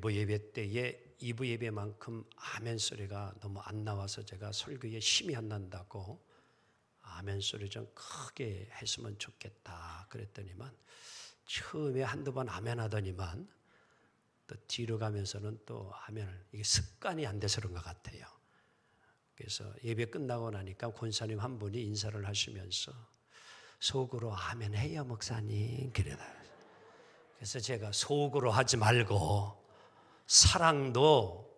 1부 예배 때에 2부 예배만큼 아멘 소리가 너무 안 나와서 제가 설교에 힘이 안 난다고 아멘 소리 좀 크게 했으면 좋겠다 그랬더니만 처음에 한두 번 아멘 하더니만 또 뒤로 가면서는 또 아멘을, 이게 습관이 안 돼서 그런 것 같아요. 그래서 예배 끝나고 나니까 권사님 한 분이 인사를 하시면서 속으로 아멘 해요 목사님 그래다. 그래서 제가 속으로 하지 말고 사랑도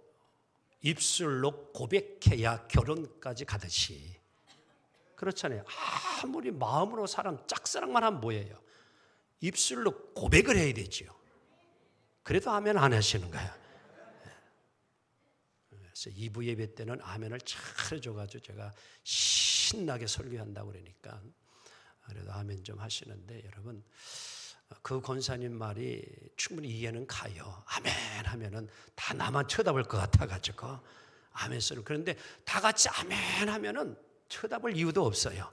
입술로 고백해야 결혼까지 가듯이, 그렇잖아요. 아무리 마음으로 사랑 짝사랑만 하면 뭐예요? 입술로 고백을 해야 되지요. 그래도 아멘 안 하시는 거예요. 그래서 2부 예배 때는 아멘을 잘 해줘가지고 제가 신나게 설교한다고 그러니까 그래도 아멘 좀 하시는데, 여러분 그 권사님 말이 충분히 이해는 가요. 아멘 하면은 다 나만 쳐다볼 것 같아가지고 아멘 소리. 그런데 다 같이 아멘 하면은 쳐다볼 이유도 없어요.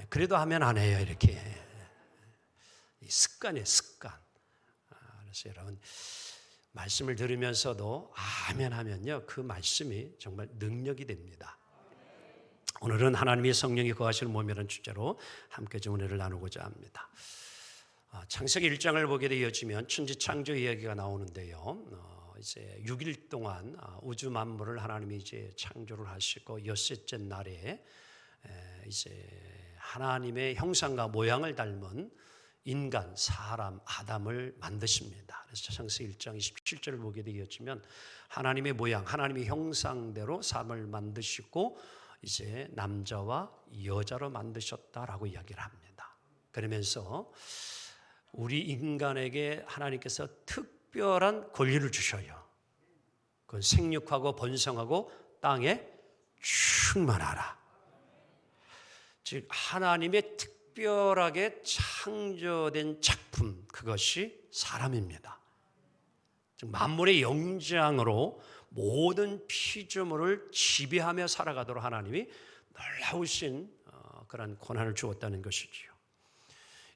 그래도 아멘 안 해요. 이렇게 이 습관이에요, 습관. 그래서 여러분 말씀을 들으면서도 아멘 하면요 그 말씀이 정말 능력이 됩니다. 오늘은 하나님의 성령이 거하시는 몸이라는 주제로 함께 좀 은혜를 나누고자 합니다. 창세기 1장을 보게 되어지면 천지 창조 이야기가 나오는데요. 이제 6일 동안 우주 만물을 하나님이 이제 창조를 하시고 엿새째 날에 이제 하나님의 형상과 모양을 닮은 인간, 사람, 아담을 만드십니다. 그래서 창세기 1장 27절을 보게 되어지면 하나님의 모양, 하나님의 형상대로 사람을 만드시고 이제 남자와 여자로 만드셨다라고 이야기를 합니다. 그러면서 우리 인간에게 하나님께서 특별한 권리를 주셔요. 그건 생육하고 번성하고 땅에 충만하라. 즉 하나님의 특별하게 창조된 작품, 그것이 사람입니다. 즉 만물의 영장으로 모든 피조물을 지배하며 살아가도록 하나님이 놀라우신 그런 권한을 주었다는 것이지요.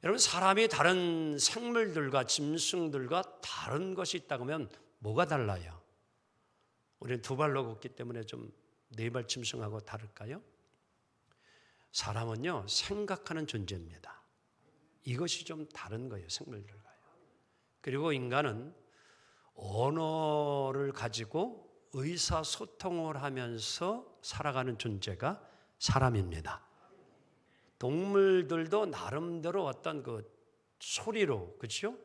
여러분 사람이 다른 생물들과 짐승들과 다른 것이 있다고 하면 뭐가 달라요? 우리는 두 발로 걷기 때문에 좀 네 발 짐승하고 다를까요? 사람은요 생각하는 존재입니다. 이것이 좀 다른 거예요, 생물들과요. 그리고 인간은 언어를 가지고 의사소통을 하면서 살아가는 존재가 사람입니다. 동물들도 나름대로 어떤 그 소리로, 그렇죠?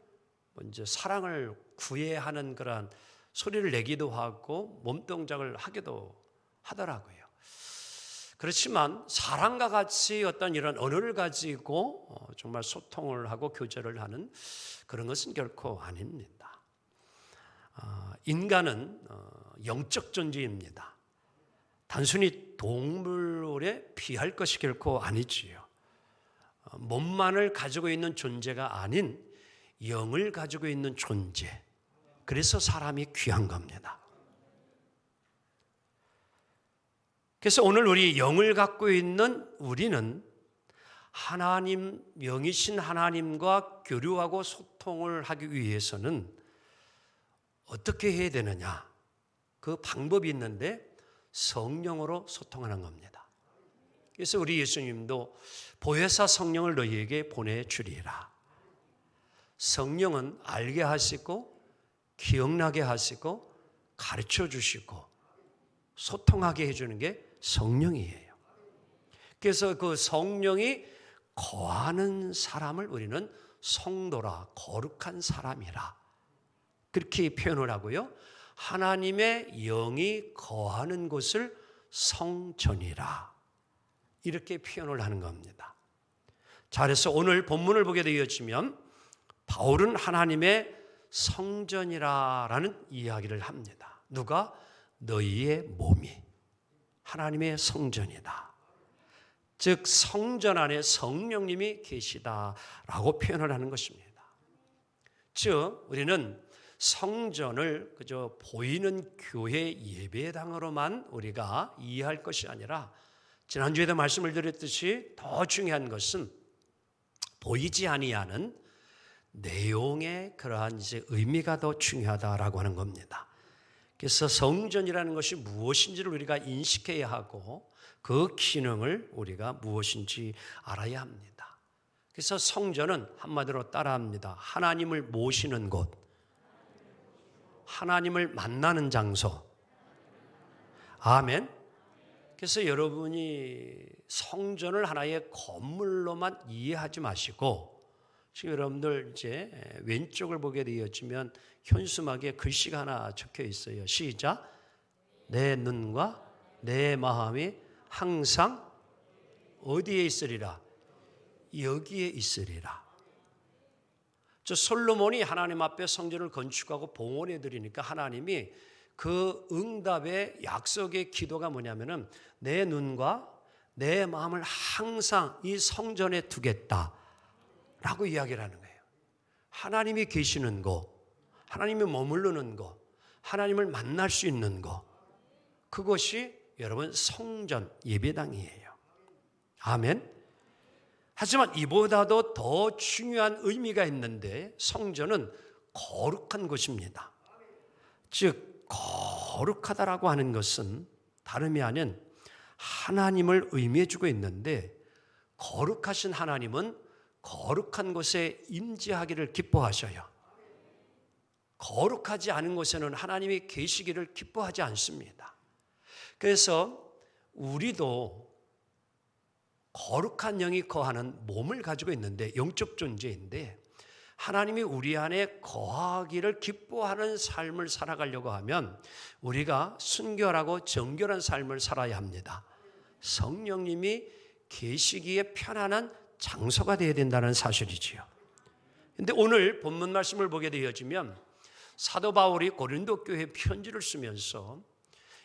이제 사랑을 구애하는 그런 소리를 내기도 하고 몸동작을 하기도 하더라고요. 그렇지만 사람과 같이 어떤 이런 언어를 가지고 정말 소통을 하고 교제를 하는 그런 것은 결코 아닙니다. 인간은 영적 존재입니다. 단순히 동물에 비할 것이 결코 아니지요. 몸만을 가지고 있는 존재가 아닌 영을 가지고 있는 존재. 그래서 사람이 귀한 겁니다. 그래서 오늘 우리 영을 갖고 있는 우리는 하나님, 영이신 하나님과 교류하고 소통을 하기 위해서는 어떻게 해야 되느냐? 그 방법이 있는데 성령으로 소통하는 겁니다. 그래서 우리 예수님도 보혜사 성령을 너희에게 보내주리라. 성령은 알게 하시고 기억나게 하시고 가르쳐 주시고 소통하게 해주는 게 성령이에요. 그래서 그 성령이 거하는 사람을 우리는 성도라, 거룩한 사람이라 그렇게 표현을 하고요. 하나님의 영이 거하는 곳을 성전이라 이렇게 표현을 하는 겁니다. 자, 그래서 오늘 본문을 보게 되어지면 바울은 하나님의 성전이라는 이야기를 합니다. 누가? 너희의 몸이 하나님의 성전이다. 즉 성전 안에 성령님이 계시다라고 표현을 하는 것입니다. 즉 우리는 성전을 그저 보이는 교회 예배당으로만 우리가 이해할 것이 아니라 지난주에도 말씀을 드렸듯이 더 중요한 것은 보이지 아니하는 내용의 그러한 이제 의미가 더 중요하다라고 하는 겁니다. 그래서 성전이라는 것이 무엇인지를 우리가 인식해야 하고 그 기능을 우리가 무엇인지 알아야 합니다. 그래서 성전은 한마디로 따라합니다. 하나님을 모시는 곳, 하나님을 만나는 장소. 아멘. 그래서 여러분이 성전을 하나의 건물로만 이해하지 마시고, 지금 여러분들 이제 왼쪽을 보게 되었지만 현수막에 글씨가 하나 적혀 있어요. 시작. 내 눈과 내 마음이 항상 어디에 있으리라? 여기에 있으리라. 저 솔로몬이 하나님 앞에 성전을 건축하고 봉헌해 드리니까 하나님이 그 응답의 약속의 기도가 뭐냐면은 내 눈과 내 마음을 항상 이 성전에 두겠다 라고 이야기를 하는 거예요. 하나님이 계시는 곳, 하나님이 머무르는 곳, 하나님을 만날 수 있는 곳, 그것이 여러분 성전 예배당이에요. 아멘. 하지만 이보다도 더 중요한 의미가 있는데 성전은 거룩한 곳입니다. 즉 거룩하다라고 하는 것은 다름이 아닌 하나님을 의미해 주고 있는데, 거룩하신 하나님은 거룩한 곳에 임재하기를 기뻐하셔요. 거룩하지 않은 곳에는 하나님이 계시기를 기뻐하지 않습니다. 그래서 우리도 거룩한 영이 거하는 몸을 가지고 있는데, 영적 존재인데 하나님이 우리 안에 거하기를 기뻐하는 삶을 살아가려고 하면 우리가 순결하고 정결한 삶을 살아야 합니다. 성령님이 계시기에 편안한 장소가 되어야 된다는 사실이지요. 그런데 오늘 본문 말씀을 보게 되어지면 사도 바울이 고린도 교회에 편지를 쓰면서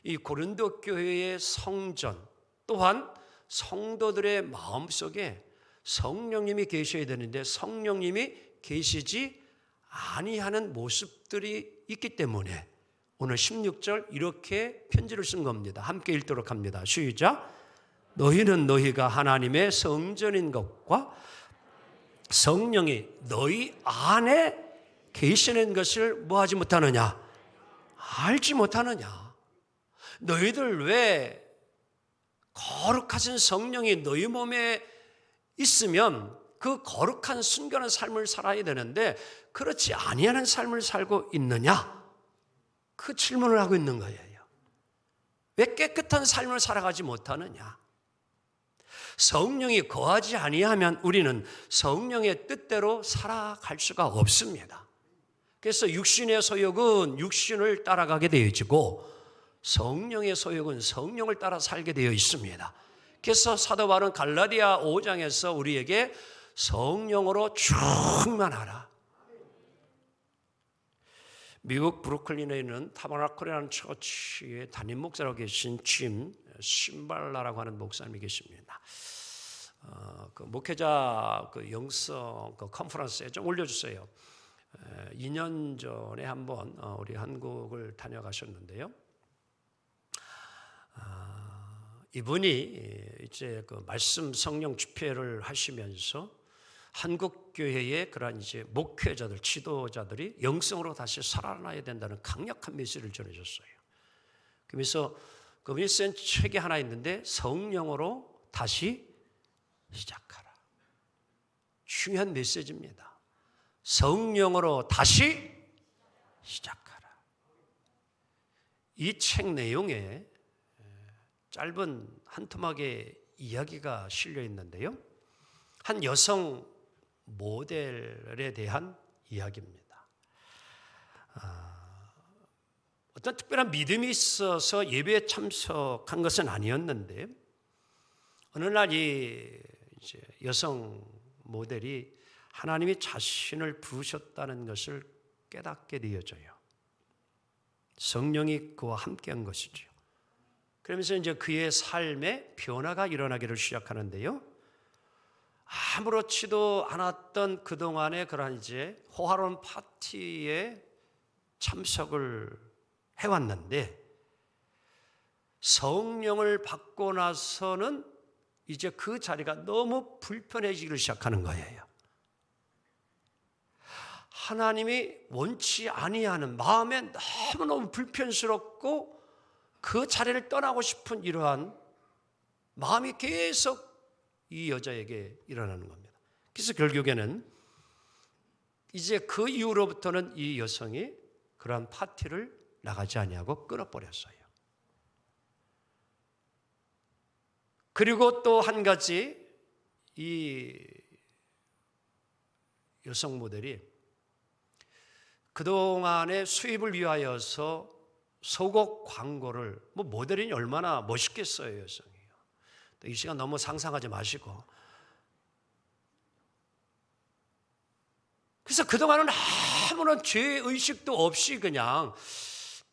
이 고린도 교회의 성전 또한 성도들의 마음속에 성령님이 계셔야 되는데 성령님이 계시지 아니하는 모습들이 있기 때문에 오늘 16절 이렇게 편지를 쓴 겁니다. 함께 읽도록 합니다. 시작. 너희는 너희가 하나님의 성전인 것과 성령이 너희 안에 계시는 것을 뭐하지 못하느냐? 알지 못하느냐? 너희들 왜 거룩하신 성령이 너희 몸에 있으면 그 거룩한 순결한 삶을 살아야 되는데 그렇지 아니하는 삶을 살고 있느냐? 그 질문을 하고 있는 거예요. 왜 깨끗한 삶을 살아가지 못하느냐? 성령이 거하지 아니하면 우리는 성령의 뜻대로 살아갈 수가 없습니다. 그래서 육신의 소욕은 육신을 따라가게 되어지고 성령의 소욕은 성령을 따라 살게 되어 있습니다. 그래서 사도 바울은 갈라디아 5장에서 우리에게 성령으로 충만하라. 미국 브루클린에 있는 타버나클이라는 처치의 담임 목사라고 계신 짐 신발라라고 하는 목사님이 계십니다. 그 목회자 그 영성 그 컨퍼런스에 좀 올려주세요. 2년 전에 한번 우리 한국을 다녀가셨는데요. 이분이 이제 그 말씀 성령 집회를 하시면서 한국 교회의 그러한 이제 목회자들, 지도자들이 영성으로 다시 살아나야 된다는 강력한 메시지를 전해줬어요. 그러면서 그분이 쓴 책이 하나 있는데 성령으로 다시 시작하라. 중요한 메시지입니다. 성령으로 다시 시작하라. 이 책 내용에 짧은 한 토막의 이야기가 실려 있는데요. 한 여성 모델에 대한 이야기입니다. 어떤 특별한 믿음이 있어서 예배에 참석한 것은 아니었는데 어느 날 이 여성 모델이 하나님이 자신을 부으셨다는 것을 깨닫게 되어져요. 성령이 그와 함께한 것이죠. 그러면서 이제 그의 삶에 변화가 일어나기를 시작하는데요. 아무렇지도 않았던 그동안의 그런 이제 호화로운 파티에 참석을 해왔는데 성령을 받고 나서는 이제 그 자리가 너무 불편해지기를 시작하는 거예요. 하나님이 원치 아니하는 마음에 너무너무 불편스럽고 그 자리를 떠나고 싶은 이러한 마음이 계속 이 여자에게 일어나는 겁니다. 그래서 결국에는 이제 그 이후로부터는 이 여성이 그러한 파티를 나가지 아니하고 끊어버렸어요. 그리고 또 한 가지, 이 여성 모델이 그동안의 수입을 위하여서 속옷 광고를, 모델이니 얼마나 멋있겠어요, 여성이요. 이 시간 너무 상상하지 마시고. 그래서 그동안은 아무런 죄의식도 없이 그냥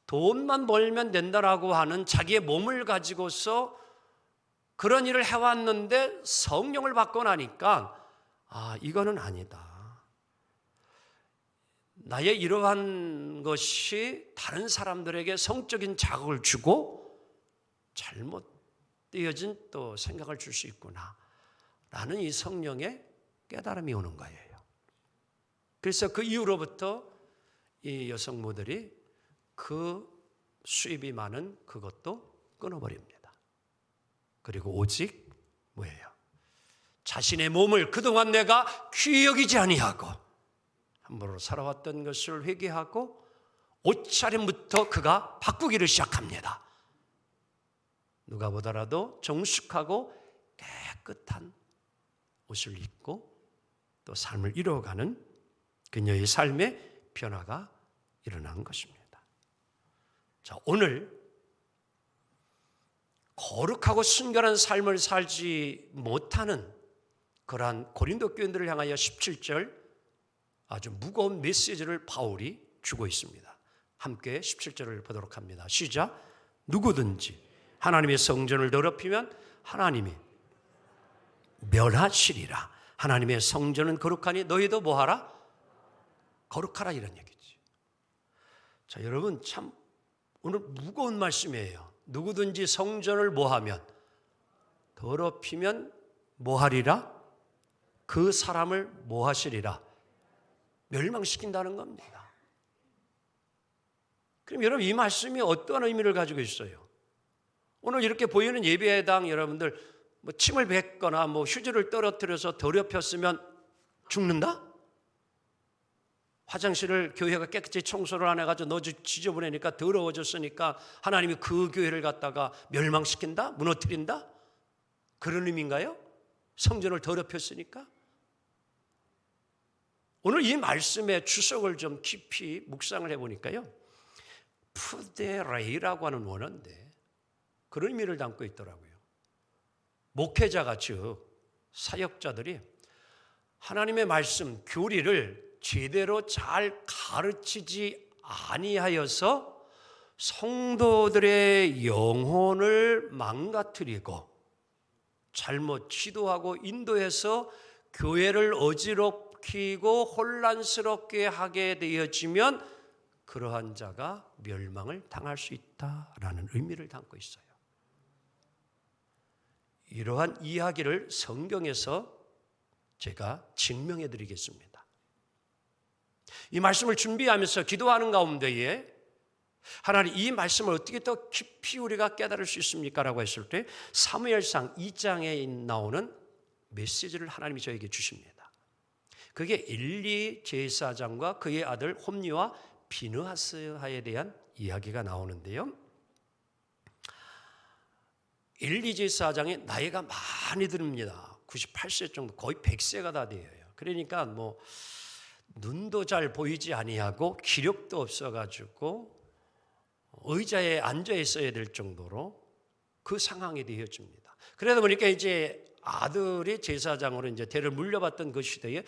돈만 벌면 된다라고 하는 자기의 몸을 가지고서 그런 일을 해왔는데 성령을 받고 나니까 이거는 아니다. 나의 이러한 것이 다른 사람들에게 성적인 자극을 주고 잘못되어진 또 생각을 줄 수 있구나 라는 이 성령의 깨달음이 오는 거예요. 그래서 그 이후로부터 이 여성 모델이 그 수입이 많은 그것도 끊어버립니다. 그리고 오직 뭐예요? 자신의 몸을 그동안 내가 귀히 여기지 아니하고 함부로 살아왔던 것을 회개하고 옷차림부터 그가 바꾸기를 시작합니다. 누가 보더라도 정숙하고 깨끗한 옷을 입고 또 삶을 이루어가는 그녀의 삶의 변화가 일어난 것입니다. 자, 오늘 거룩하고 순결한 삶을 살지 못하는 그러한 고린도 교인들을 향하여 17절 아주 무거운 메시지를 바울이 주고 있습니다. 함께 17절을 보도록 합니다. 시작. 누구든지 하나님의 성전을 더럽히면 하나님이 멸하시리라. 하나님의 성전은 거룩하니 너희도 뭐하라? 거룩하라, 이런 얘기지. 자, 여러분 참 오늘 무거운 말씀이에요. 누구든지 성전을 뭐하면? 더럽히면 뭐하리라? 그 사람을 뭐하시리라? 멸망시킨다는 겁니다. 그럼 여러분 이 말씀이 어떤 의미를 가지고 있어요? 오늘 이렇게 보이는 예배당 여러분들 침을 뱉거나 휴지를 떨어뜨려서 더럽혔으면 죽는다? 화장실을 교회가 깨끗이 청소를 안 해가지고 너 지저분하니까 더러워졌으니까 하나님이 그 교회를 갖다가 멸망시킨다? 무너뜨린다? 그런 의미인가요? 성전을 더럽혔으니까? 오늘 이 말씀의 주석을 좀 깊이 묵상을 해보니까요, 푸데레이라고 하는 원어인데 그런 의미를 담고 있더라고요. 목회자가, 즉 사역자들이 하나님의 말씀, 교리를 제대로 잘 가르치지 아니하여서 성도들의 영혼을 망가뜨리고 잘못 지도하고 인도해서 교회를 어지럽히고 혼란스럽게 하게 되어지면 그러한 자가 멸망을 당할 수 있다라는 의미를 담고 있어요. 이러한 이야기를 성경에서 제가 증명해 드리겠습니다. 이 말씀을 준비하면서 기도하는 가운데에 하나님, 이 말씀을 어떻게 더 깊이 우리가 깨달을 수 있습니까? 라고 했을 때 사무엘상 2장에 나오는 메시지를 하나님이 저에게 주십니다. 그게 엘리 제사장과 그의 아들 홈리와 비느하스에 대한 이야기가 나오는데요, 엘리 제사장의 나이가 많이 듭니다. 98세 정도, 거의 100세가 다 돼요. 그러니까 눈도 잘 보이지 아니하고 기력도 없어가지고 의자에 앉아 있어야 될 정도로 그 상황이 되어집니다. 그러다 보니까 이제 아들이 제사장으로 이제 대를 물려받던 그 시대에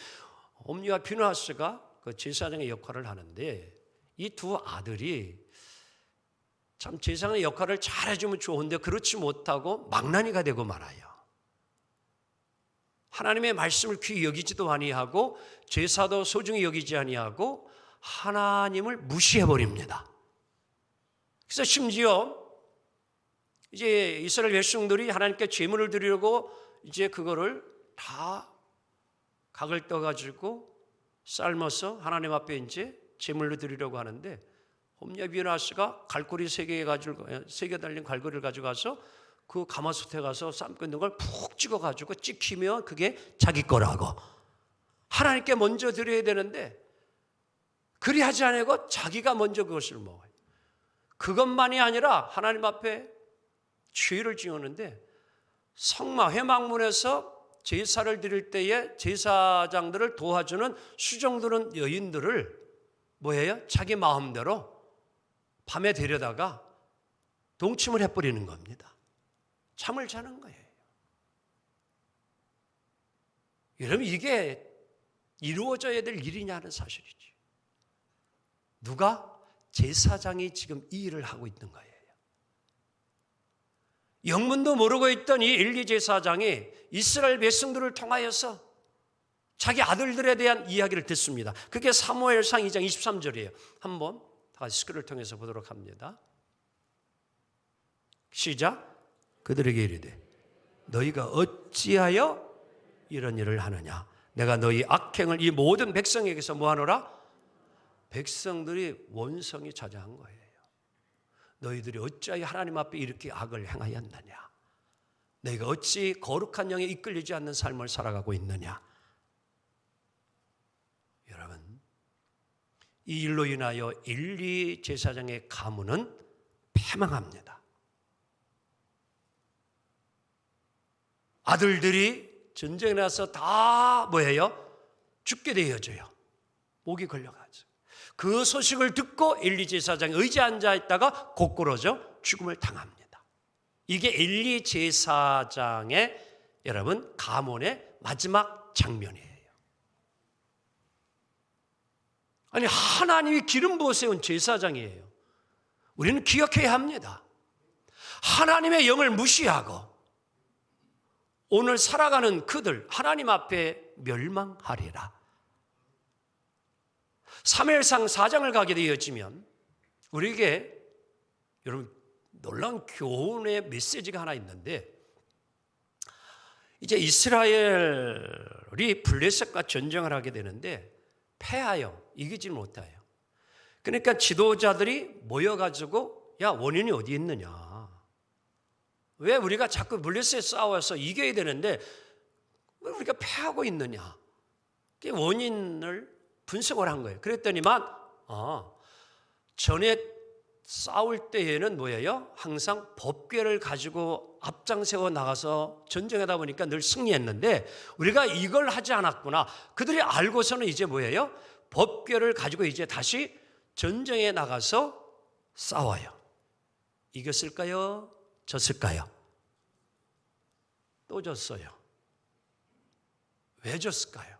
홈리와 비느하스가 그 제사장의 역할을 하는데, 이 두 아들이 참 제사장의 역할을 잘해주면 좋은데 그렇지 못하고 망나니가 되고 말아요. 하나님의 말씀을 귀히 여기지도 아니하고 제사도 소중히 여기지 아니하고 하나님을 무시해버립니다. 그래서 심지어 이제 이스라엘 백성들이 하나님께 제물을 드리려고 이제 그거를 다 각을 떠가지고 삶아서 하나님 앞에 이제 제물로 드리려고 하는데 홈리아 비유나스가 갈고리 3개 달린 갈고리를 가져가서 그 가마솥에 가서 삶고 있는 걸 푹 찍어가지고 찍히면 그게 자기 거라고 하나님께 먼저 드려야 되는데 그리하지 않고 자기가 먼저 그것을 먹어요. 그것만이 아니라 하나님 앞에 죄를 지었는데 성막 회막문에서 제사를 드릴 때에 제사장들을 도와주는 수종드는 여인들을 뭐예요? 자기 마음대로 밤에 데려다가 동침을 해버리는 겁니다. 잠을 자는 거예요. 여러분 이게 이루어져야 될 일이냐는 사실이지. 누가? 제사장이 지금 이 일을 하고 있는 거예요. 영문도 모르고 있던 이 엘리 제사장이 이스라엘 백성들을 통하여서 자기 아들들에 대한 이야기를 듣습니다. 그게 사무엘상 2장 23절이에요. 한번 다 같이 스크롤을 통해서 보도록 합니다. 시작. 그들에게 이르되 너희가 어찌하여 이런 일을 하느냐. 내가 너희 악행을 이 모든 백성에게서 뭐하노라? 백성들이 원성이 자자한 거예요. 너희들이 어찌하여 하나님 앞에 이렇게 악을 행하였느냐. 너희가 어찌 거룩한 영에 이끌리지 않는 삶을 살아가고 있느냐. 여러분 이 일로 인하여 엘리 제사장의 가문은 패망합니다. 아들들이 전쟁에 나서 다 뭐예요? 죽게 되어져요. 목이 걸려가지고. 그 소식을 듣고 엘리 제사장이 의지에 앉아 있다가 곧꾸러져 죽음을 당합니다. 이게 엘리 제사장의 여러분 가문의 마지막 장면이에요. 아니 하나님이 기름 부어 세운 제사장이에요. 우리는 기억해야 합니다. 하나님의 영을 무시하고 오늘 살아가는 그들 하나님 앞에 멸망하리라. 사무엘상 4장을 가게 되어지면 우리에게 여러분 놀라운 교훈의 메시지가 하나 있는데 이제 이스라엘이 블레셋과 전쟁을 하게 되는데 패하여 이기지 못해요. 그러니까 지도자들이 모여가지고 야 원인이 어디 있느냐. 왜 우리가 자꾸 블레셋에 싸워서 이겨야 되는데 왜 우리가 패하고 있느냐. 그 원인을 분석을 한 거예요. 그랬더니만 전에 싸울 때에는 뭐예요? 항상 법궤를 가지고 앞장세워 나가서 전쟁하다 보니까 늘 승리했는데 우리가 이걸 하지 않았구나. 그들이 알고서는 이제 뭐예요? 법궤를 가지고 이제 다시 전쟁에 나가서 싸워요. 이겼을까요? 졌을까요? 또 졌어요. 왜 졌을까요?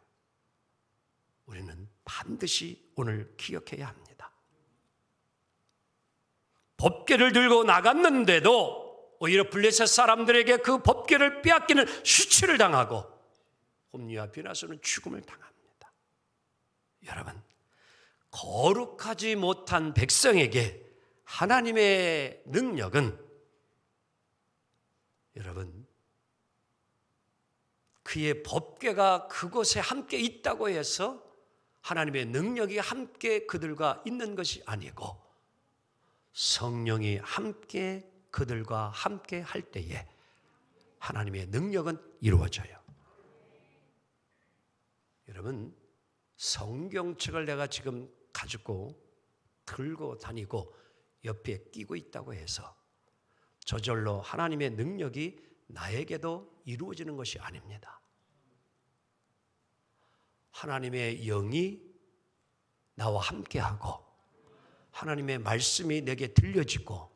우리는 반드시 오늘 기억해야 합니다. 법궤를 들고 나갔는데도 오히려 블레셋 사람들에게 그 법궤를 빼앗기는 수치를 당하고 홈리와 비나스는 죽음을 당합니다. 여러분, 거룩하지 못한 백성에게 하나님의 능력은 여러분 그의 법궤가 그곳에 함께 있다고 해서 하나님의 능력이 함께 그들과 있는 것이 아니고 성령이 함께 그들과 함께 할 때에 하나님의 능력은 이루어져요. 여러분 성경책을 내가 지금 가지고 들고 다니고 옆에 끼고 있다고 해서 저절로 하나님의 능력이 나에게도 이루어지는 것이 아닙니다. 하나님의 영이 나와 함께하고 하나님의 말씀이 내게 들려지고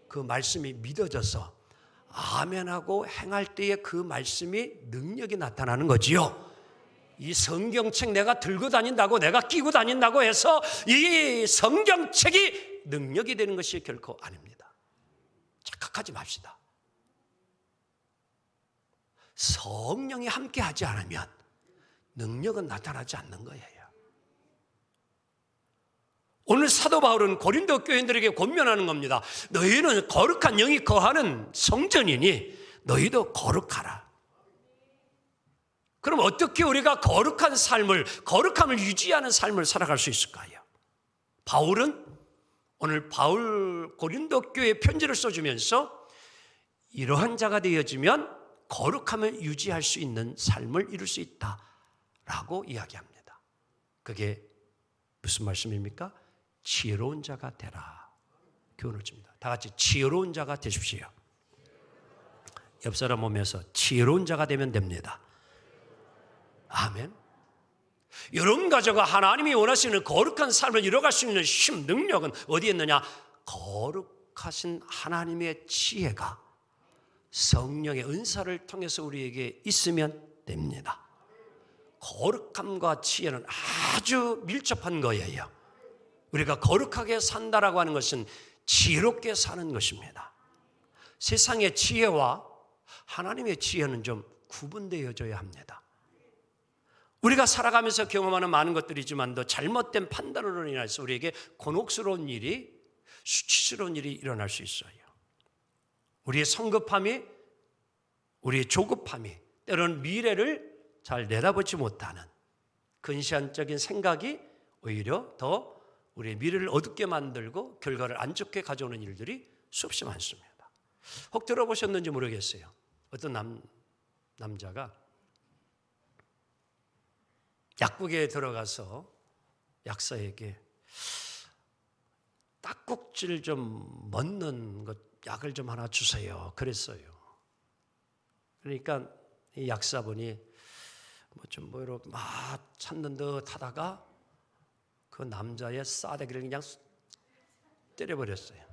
그 말씀이 믿어져서 아멘하고 행할 때에 그 말씀이 능력이 나타나는 거지요. 이 성경책 내가 들고 다닌다고 내가 끼고 다닌다고 해서 이 성경책이 능력이 되는 것이 결코 아닙니다. 착각하지 맙시다. 성령이 함께하지 않으면 능력은 나타나지 않는 거예요. 오늘 사도 바울은 고린도 교인들에게 권면하는 겁니다. 너희는 거룩한 영이 거하는 성전이니 너희도 거룩하라. 그럼 어떻게 우리가 거룩함을 유지하는 삶을 살아갈 수 있을까요? 바울은 오늘 고린도 교회에 편지를 써주면서 이러한 자가 되어지면 거룩함을 유지할 수 있는 삶을 이룰 수 있다라고 이야기합니다. 그게 무슨 말씀입니까? 지혜로운 자가 되라. 교훈을 줍니다. 다 같이 지혜로운 자가 되십시오. 옆 사람 보면서 지혜로운 자가 되면 됩니다. 아멘. 여러분 가정과 하나님이 원하시는 거룩한 삶을 이뤄갈 수 있는 힘, 능력은 어디에 있느냐? 거룩하신 하나님의 지혜가 성령의 은사를 통해서 우리에게 있으면 됩니다. 거룩함과 지혜는 아주 밀접한 거예요. 우리가 거룩하게 산다라고 하는 것은 지혜롭게 사는 것입니다. 세상의 지혜와 하나님의 지혜는 좀 구분되어져야 합니다. 우리가 살아가면서 경험하는 많은 것들이지만도 잘못된 판단으로 인해서 우리에게 곤혹스러운 일이, 수치스러운 일이 일어날 수 있어요. 우리의 성급함이, 우리의 조급함이, 때로는 미래를 잘 내다보지 못하는 근시안적인 생각이 오히려 더 우리의 미래를 어둡게 만들고 결과를 안 좋게 가져오는 일들이 수없이 많습니다. 혹 들어보셨는지 모르겠어요. 어떤 남자가 약국에 들어가서 약사에게 딱꼭질 좀 먹는 것 약을 좀 하나 주세요. 그랬어요. 그러니까 이 약사분이 뭐 이렇게 막 찾는 듯 하다가 그 남자의 싸대기를 그냥 때려버렸어요.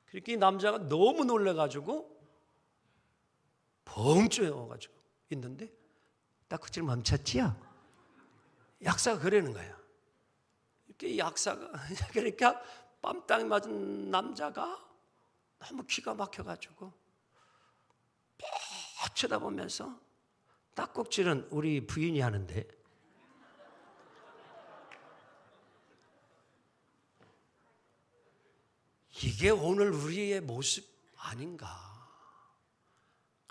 그러니까 이 남자가 너무 놀라가지고 벙 쪼여가지고 있는데 딱꼭질 멈췄지요? 약사가 그러는 거예요. 이렇게 약사가 그러니까 빰땅 맞은 남자가 너무 기가 막혀가지고 막 쳐다보면서 딱꼭질은 우리 부인이 하는데 이게 오늘 우리의 모습 아닌가?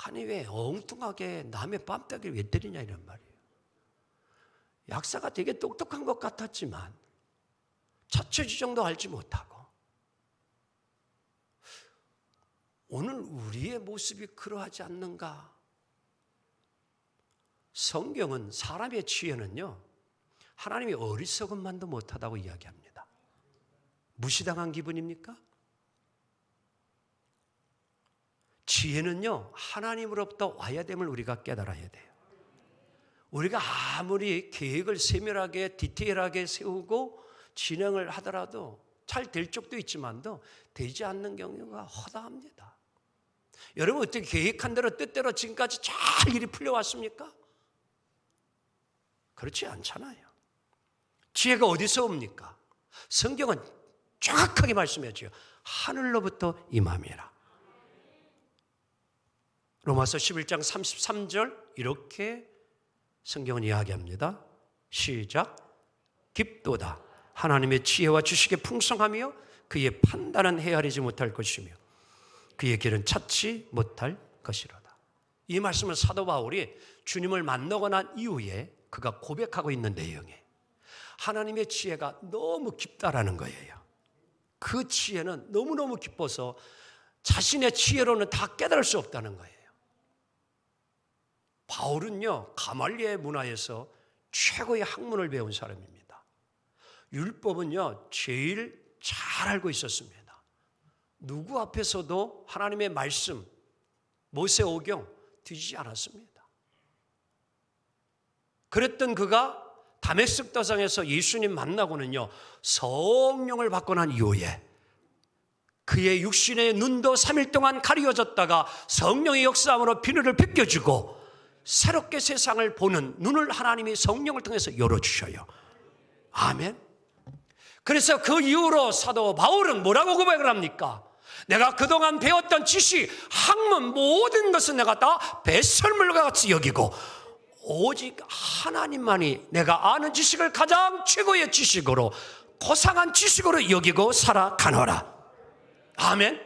아니 왜 엉뚱하게 남의 뺨따기를 왜 때리냐 이런 말이에요. 약사가 되게 똑똑한 것 같았지만 자초지종도 알지 못하고 오늘 우리의 모습이 그러하지 않는가? 성경은 사람의 지혜는요 하나님이 어리석음만도 못하다고 이야기합니다. 무시당한 기분입니까? 지혜는요 하나님으로부터 와야 됨을 우리가 깨달아야 돼요. 우리가 아무리 계획을 세밀하게 디테일하게 세우고 진행을 하더라도 잘 될 적도 있지만도 되지 않는 경우가 허다합니다. 여러분 어떻게 계획한 대로 뜻대로 지금까지 잘 일이 풀려왔습니까? 그렇지 않잖아요. 지혜가 어디서 옵니까? 성경은 정확하게 말씀하죠. 하늘로부터 임함이라. 로마서 11장 33절 이렇게 성경은 이야기합니다. 시작. 깊도다. 하나님의 지혜와 지식의 풍성하며 그의 판단은 헤아리지 못할 것이며 그의 길은 찾지 못할 것이로다. 이 말씀은 사도 바울이 주님을 만나고 난 이후에 그가 고백하고 있는 내용이에요. 하나님의 지혜가 너무 깊다라는 거예요. 그 지혜는 너무너무 깊어서 자신의 지혜로는 다 깨달을 수 없다는 거예요. 바울은요 가말리엘 문화에서 최고의 학문을 배운 사람입니다. 율법은요 제일 잘 알고 있었습니다. 누구 앞에서도 하나님의 말씀, 모세오경 뒤지지 않았습니다. 그랬던 그가 다메섹 도상에서 예수님 만나고는요 성령을 받고 난 이후에 그의 육신의 눈도 3일 동안 가리워졌다가 성령의 역사함으로 비늘을 벗겨주고 새롭게 세상을 보는 눈을 하나님이 성령을 통해서 열어주셔요. 아멘. 그래서 그 이후로 사도 바울은 뭐라고 고백을 합니까? 내가 그동안 배웠던 지식, 학문 모든 것은 내가 다 배설물과 같이 여기고 오직 하나님만이 내가 아는 지식을 가장 최고의 지식으로 고상한 지식으로 여기고 살아가노라. 아멘.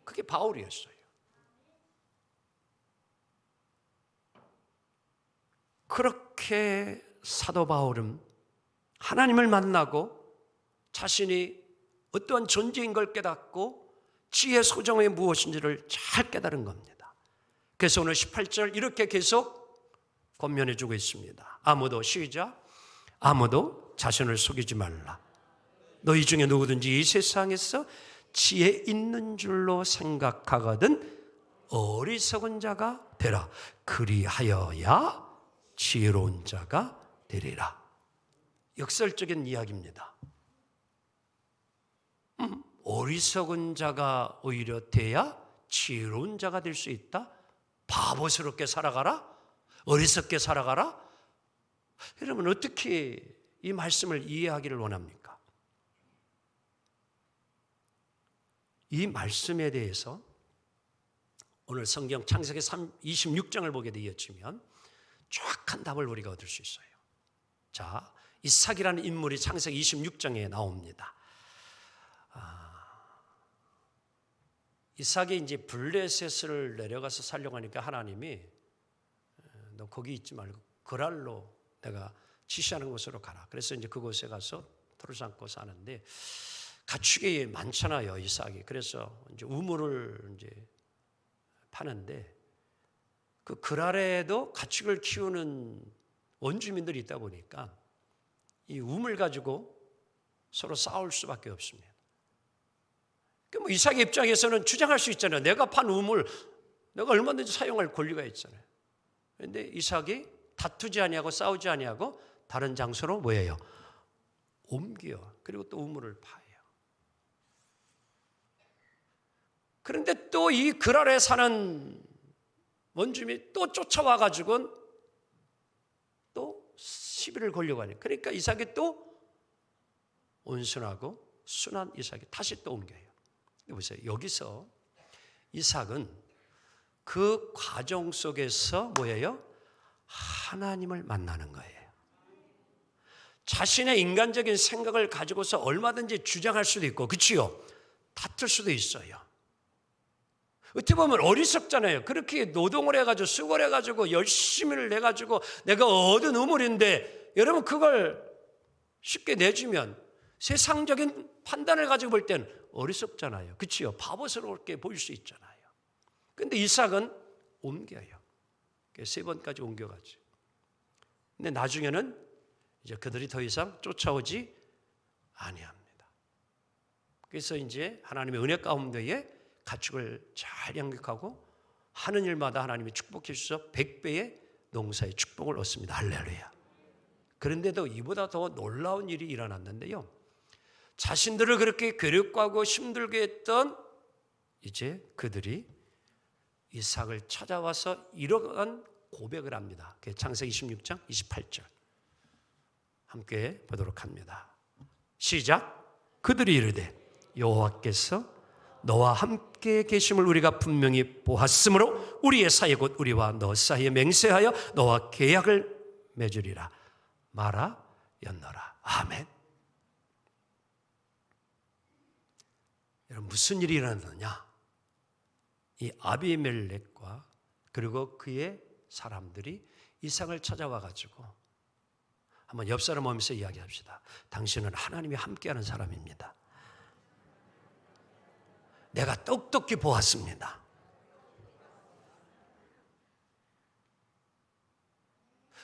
그게 바울이었어요. 그렇게 사도 바울은 하나님을 만나고 자신이 어떠한 존재인 걸 깨닫고 지혜의 소정이 무엇인지를 잘 깨달은 겁니다. 그래서 오늘 18절 이렇게 계속 권면해 주고 있습니다. 아무도, 시작, 아무도 자신을 속이지 말라. 너희 중에 누구든지 이 세상에서 지혜 있는 줄로 생각하거든 어리석은 자가 되라. 그리하여야 지혜로운 자가 되리라. 역설적인 이야기입니다. 어리석은 자가 오히려 돼야 지혜로운 자가 될 수 있다? 바보스럽게 살아가라? 어리석게 살아가라? 여러분 어떻게 이 말씀을 이해하기를 원합니까? 이 말씀에 대해서 오늘 성경 창세기 26장을 보게 되었지만 정확한 답을 우리가 얻을 수 있어요. 자, 이삭이라는 인물이 창세기 26장에 나옵니다. 이삭이 이제 블레셋을 내려가서 살려고 하니까 하나님이 너 거기 있지 말고 그랄로 내가 지시하는 곳으로 가라. 그래서 이제 그곳에 가서 돌을 삼고 사는데 가축이 많잖아요, 이삭이. 그래서 이제 우물을 이제 파는데 그 그랄에도 가축을 키우는 원주민들이 있다 보니까 이 우물 가지고 서로 싸울 수밖에 없습니다. 뭐 이삭의 입장에서는 주장할 수 있잖아요. 내가 판 우물, 내가 얼마든지 사용할 권리가 있잖아요. 그런데 이삭이 다투지 아니하고 싸우지 아니하고 다른 장소로 뭐예요? 옮겨. 그리고 또 우물을 파요. 그런데 또 이 그랄에 사는 원주민이 또 쫓아와 가지고 또 시비를 걸려고 하니. 그러니까 이삭이 또 온순하고 순한 이삭이 다시 또 옮겨요. 보세요. 여기서 이삭은 그 과정 속에서 뭐예요? 하나님을 만나는 거예요. 자신의 인간적인 생각을 가지고서 얼마든지 주장할 수도 있고, 그치요? 다툴 수도 있어요. 어떻게 보면 어리석잖아요. 그렇게 노동을 해가지고 수고를 해가지고 열심히를 내가지고 내가 얻은 우물인데 여러분 그걸 쉽게 내주면 세상적인 판단을 가지고 볼 때는 어리석잖아요. 그치요? 바보스럽게 보일 수 있잖아요. 근데 이삭은 옮겨요. 3번까지 옮겨가죠. 근데 나중에는 이제 그들이 더 이상 쫓아오지 아니합니다. 그래서 이제 하나님의 은혜 가운데에 가축을 잘 양육하고 하는 일마다 하나님이 축복해 주셔서 100배의 농사의 축복을 얻습니다. 할렐루야. 그런데도 이보다 더 놀라운 일이 일어났는데요. 자신들을 그렇게 괴롭고하고 힘들게 했던 이제 그들이 이삭을 찾아와서 이러한 고백을 합니다. 창세기 26장 28절 함께 보도록 합니다. 시작. 그들이 이르되 여호와께서 너와 함께 계심을 우리가 분명히 보았으므로 우리의 사이 곧 우리와 너 사이에 맹세하여 너와 계약을 맺으리라 말하였노라. 아멘. 여러분 무슨 일이 일어났느냐? 이 아비멜렉과 그리고 그의 사람들이 이삭을 찾아와 가지고 한번 옆 사람 보면서 이야기합시다. 당신은 하나님이 함께하는 사람입니다. 내가 똑똑히 보았습니다.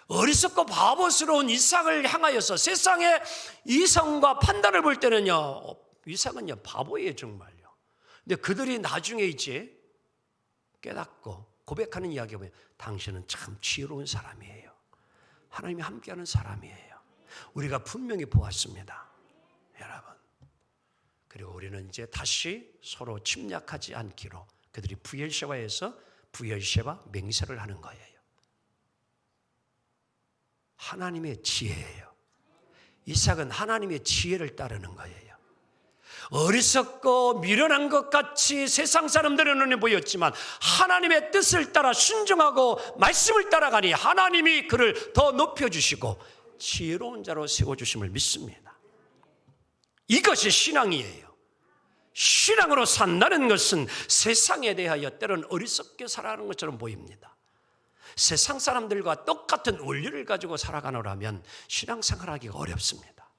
어리석고 바보스러운 이삭을 향하여서 세상의 이성과 판단을 볼 때는요, 이삭은요 바보예요 정말요. 근데 그들이 나중에 이제 깨닫고 고백하는 이야기가 뭐예요? 당신은 참 지혜로운 사람이에요. 하나님이 함께하는 사람이에요. 우리가 분명히 보았습니다. 여러분. 그리고 우리는 이제 다시 서로 침략하지 않기로 그들이 부엘셰바에서 부엘셰바 맹세를 하는 거예요. 하나님의 지혜예요. 이삭은 하나님의 지혜를 따르는 거예요. 어리석고 미련한 것 같이 세상 사람들의 눈에 보였지만 하나님의 뜻을 따라 순종하고 말씀을 따라가니 하나님이 그를 더 높여주시고 지혜로운 자로 세워주심을 믿습니다. 이것이 신앙이에요. 신앙으로 산다는 것은 세상에 대하여 때로는 어리석게 살아가는 것처럼 보입니다. 세상 사람들과 똑같은 원리를 가지고 살아가노라면 신앙생활하기가 어렵습니다.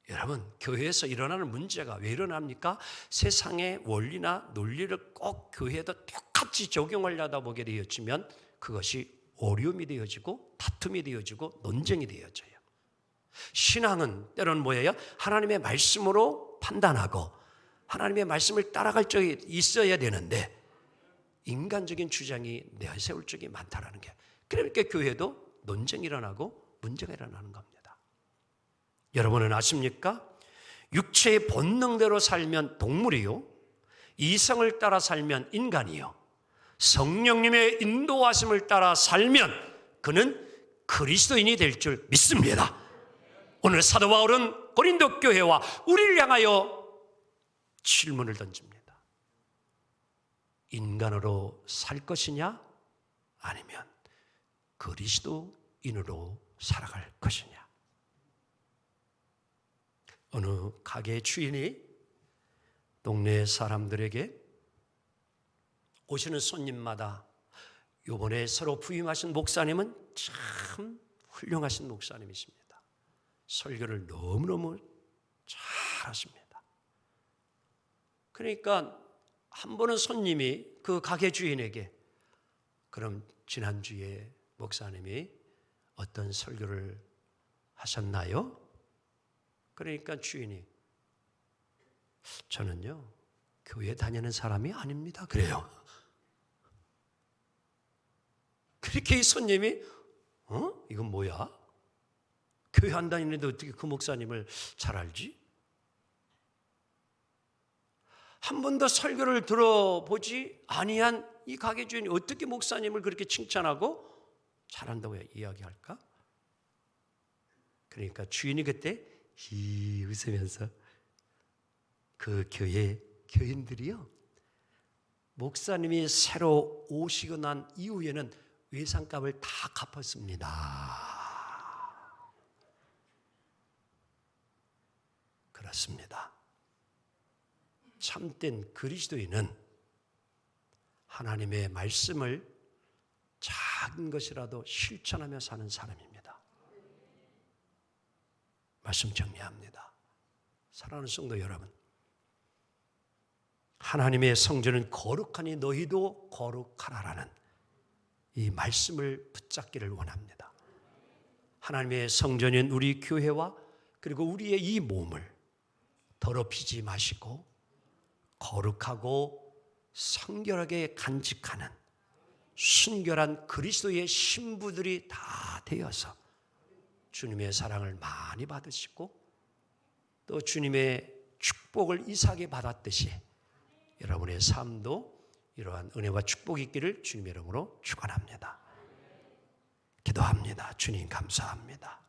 여러분, 교회에서 일어나는 문제가 왜 일어납니까? 세상의 원리나 논리를 꼭 교회에도 똑같이 적용하려다 보게 되어지면 그것이 어려움이 되어지고 다툼이 되어지고 논쟁이 되어져요. 신앙은 때로는 뭐예요? 하나님의 말씀으로 판단하고 하나님의 말씀을 따라갈 적이 있어야 되는데 인간적인 주장이 내세울 적이 많다라는 게, 그러니까 교회도 논쟁이 일어나고 문제가 일어나는 겁니다. 여러분은 아십니까? 육체의 본능대로 살면 동물이요, 이성을 따라 살면 인간이요, 성령님의 인도하심을 따라 살면 그는 그리스도인이 될 줄 믿습니다. 오늘 사도 바울은 고린도 교회와 우리를 향하여 질문을 던집니다. 인간으로 살 것이냐, 아니면 그리스도인으로 살아갈 것이냐. 어느 가게 주인이 동네 사람들에게 오시는 손님마다 이번에 새로 부임하신 목사님은 참 훌륭하신 목사님이십니다. 설교를 너무너무 잘하십니다. 그러니까 한 번은 손님이 그 가게 주인에게, 그럼 지난주에 목사님이 어떤 설교를 하셨나요? 그러니까 주인이, 저는요 교회 다니는 사람이 아닙니다, 그래요. 그렇게 이 손님이 이건 뭐야? 교회 안 다니는데 어떻게 그 목사님을 잘 알지? 한 번도 설교를 들어보지 아니한 이 가게 주인이 어떻게 목사님을 그렇게 칭찬하고 잘한다고 이야기할까? 그러니까 주인이 그때 웃으면서 그 교회 교인들이요, 목사님이 새로 오시고 난 이후에는 외상값을 다 갚았습니다. 그렇습니다. 참된 그리스도인은 하나님의 말씀을 작은 것이라도 실천하며 사는 사람입니다. 말씀 정리합니다. 사랑하는 성도 여러분, 하나님의 성전은 거룩하니 너희도 거룩하라라는 이 말씀을 붙잡기를 원합니다. 하나님의 성전인 우리 교회와 그리고 우리의 이 몸을 더럽히지 마시고 거룩하고 성결하게 간직하는 순결한 그리스도의 신부들이 다 되어서 주님의 사랑을 많이 받으시고 또 주님의 축복을 이삭이 받았듯이 여러분의 삶도 이러한 은혜와 축복이 있기를 주님의 이름으로 축원합니다. 기도합니다. 주님 감사합니다.